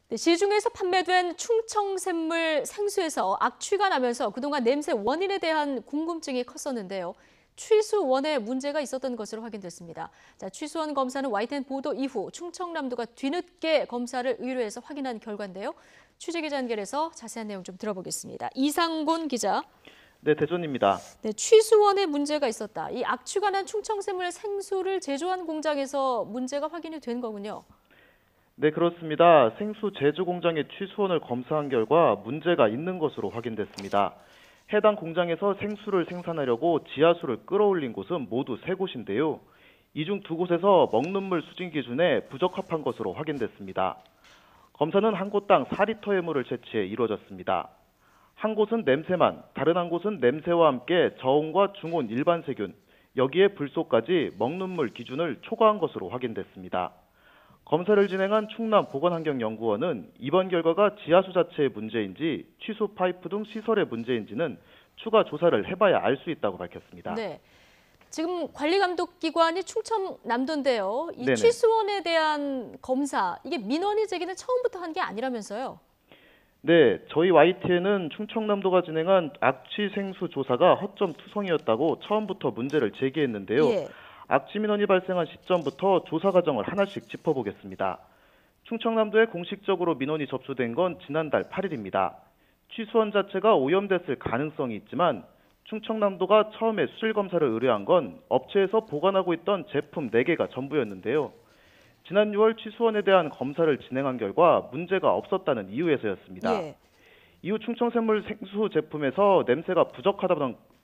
네, 시중에서 판매된 충청샘물 생수에서 악취가 나면서 그동안 냄새 원인에 대한 궁금증이 컸었는데요. 취수원에 문제가 있었던 것으로 확인됐습니다. 자, 취수원 검사는 YTN 보도 이후 충청남도가 뒤늦게 검사를 의뢰해서 확인한 결과인데요. 취재기자 연결해서 자세한 내용 좀 들어보겠습니다. 이상곤 기자. 네, 대전입니다. 네, 취수원에 문제가 있었다. 이 악취가 난 충청샘물 생수를 제조한 공장에서 문제가 확인이 된 거군요. 네, 그렇습니다. 생수 제조 공장의 취수원을 검사한 결과 문제가 있는 것으로 확인됐습니다. 해당 공장에서 생수를 생산하려고 지하수를 끌어올린 곳은 모두 3곳인데요. 이 중 2곳에서 먹는 물 수진 기준에 부적합한 것으로 확인됐습니다. 검사는 한 곳당 4리터의 물을 채취해 이루어졌습니다. 한 곳은 냄새만, 다른 한 곳은 냄새와 함께 저온과 중온 일반 세균, 여기에 불소까지 먹는 물 기준을 초과한 것으로 확인됐습니다. 검사를 진행한 충남보건환경연구원은 이번 결과가 지하수 자체의 문제인지 취수 파이프 등 시설의 문제인지는 추가 조사를 해봐야 알 수 있다고 밝혔습니다. 네, 지금 관리감독기관이 충청남도인데요. 이 네네. 취수원에 대한 검사, 이게 민원이 제기는 처음부터 한 게 아니라면서요. 네, 저희 YTN은 충청남도가 진행한 악취 생수 조사가 허점 투성이었다고 처음부터 문제를 제기했는데요. 예. 악취 민원이 발생한 시점부터 조사 과정을 하나씩 짚어보겠습니다. 충청남도에 공식적으로 민원이 접수된 건 지난달 8일입니다. 취수원 자체가 오염됐을 가능성이 있지만 충청남도가 처음에 수질 검사를 의뢰한 건 업체에서 보관하고 있던 제품 4개가 전부였는데요. 지난 6월 취수원에 대한 검사를 진행한 결과 문제가 없었다는 이유에서였습니다. 예. 이후 충청샘물 생수 제품에서 냄새가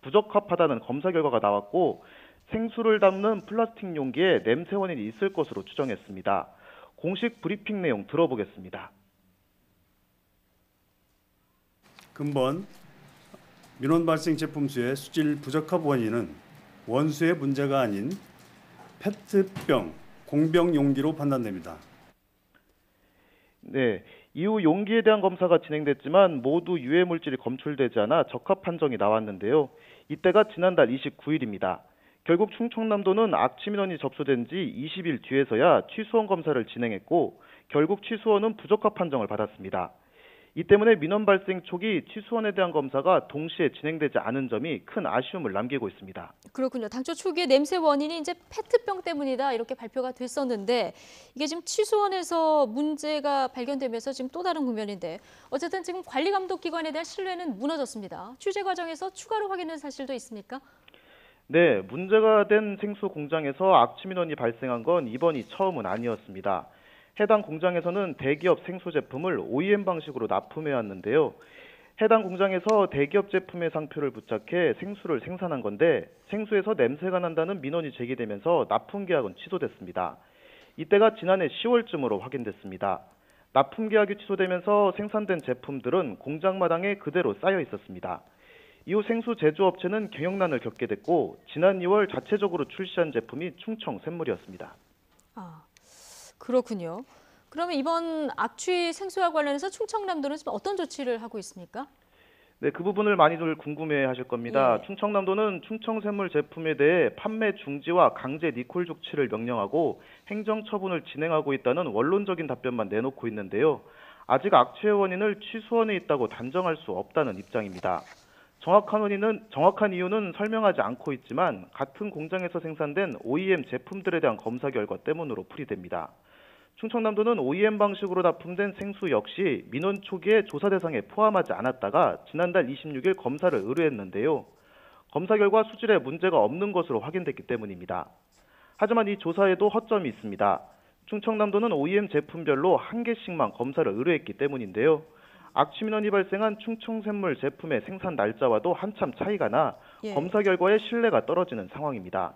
부적합하다는 검사 결과가 나왔고 생수를 담는 플라스틱 용기에 냄새 원인이 있을 것으로 추정했습니다. 공식 브리핑 내용 들어보겠습니다. 근본 민원 발생 제품 수의 수질 부적합 원인은 원수의 문제가 아닌 페트병, 공병 용기로 판단됩니다. 네, 이후 용기에 대한 검사가 진행됐지만 모두 유해 물질이 검출되지 않아 적합 판정이 나왔는데요. 이때가 지난달 29일입니다. 결국 충청남도는 악취 민원이 접수된 지 20일 뒤에서야 취수원 검사를 진행했고 결국 취수원은 부적합 판정을 받았습니다. 이 때문에 민원 발생 초기 취수원에 대한 검사가 동시에 진행되지 않은 점이 큰 아쉬움을 남기고 있습니다. 그렇군요. 당초 초기에 냄새 원인이 이제 페트병 때문이다 이렇게 발표가 됐었는데 이게 지금 취수원에서 문제가 발견되면서 지금 또 다른 국면인데 어쨌든 지금 관리감독기관에 대한 신뢰는 무너졌습니다. 취재 과정에서 추가로 확인한 사실도 있습니까? 네, 문제가 된 생수 공장에서 악취 민원이 발생한 건 이번이 처음은 아니었습니다. 해당 공장에서는 대기업 생수 제품을 OEM 방식으로 납품해 왔는데요. 해당 공장에서 대기업 제품의 상표를 부착해 생수를 생산한 건데 생수에서 냄새가 난다는 민원이 제기되면서 납품 계약은 취소됐습니다. 이때가 지난해 10월쯤으로 확인됐습니다. 납품 계약이 취소되면서 생산된 제품들은 공장 마당에 그대로 쌓여 있었습니다. 이후 생수 제조업체는 경영난을 겪게 됐고 지난 2월 자체적으로 출시한 제품이 충청샘물이었습니다. 아, 그렇군요. 그러면 이번 악취 생수와 관련해서 충청남도는 지금 어떤 조치를 하고 있습니까? 네, 그 부분을 많이들 궁금해 하실 겁니다. 예. 충청남도는 충청샘물 제품에 대해 판매 중지와 강제 니콜 조치를 명령하고 행정처분을 진행하고 있다는 원론적인 답변만 내놓고 있는데요. 아직 악취의 원인을 취수원에 있다고 단정할 수 없다는 입장입니다. 정확한 이유는 설명하지 않고 있지만 같은 공장에서 생산된 OEM 제품들에 대한 검사 결과 때문으로 풀이됩니다. 충청남도는 OEM 방식으로 납품된 생수 역시 민원 초기에 조사 대상에 포함하지 않았다가 지난달 26일 검사를 의뢰했는데요. 검사 결과 수질에 문제가 없는 것으로 확인됐기 때문입니다. 하지만 이 조사에도 허점이 있습니다. 충청남도는 OEM 제품별로 1개씩만 검사를 의뢰했기 때문인데요. 악취 민원이 발생한 충청샘물 제품의 생산 날짜와도 한참 차이가 나 예. 검사 결과에 신뢰가 떨어지는 상황입니다.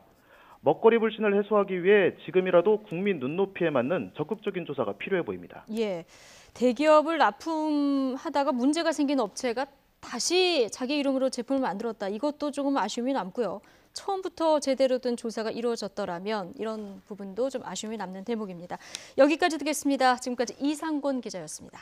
먹거리 불신을 해소하기 위해 지금이라도 국민 눈높이에 맞는 적극적인 조사가 필요해 보입니다. 예, 대기업을 납품하다가 문제가 생긴 업체가 다시 자기 이름으로 제품을 만들었다. 이것도 조금 아쉬움이 남고요. 처음부터 제대로 된 조사가 이루어졌더라면 이런 부분도 좀 아쉬움이 남는 대목입니다. 여기까지 듣겠습니다. 지금까지 이상곤 기자였습니다.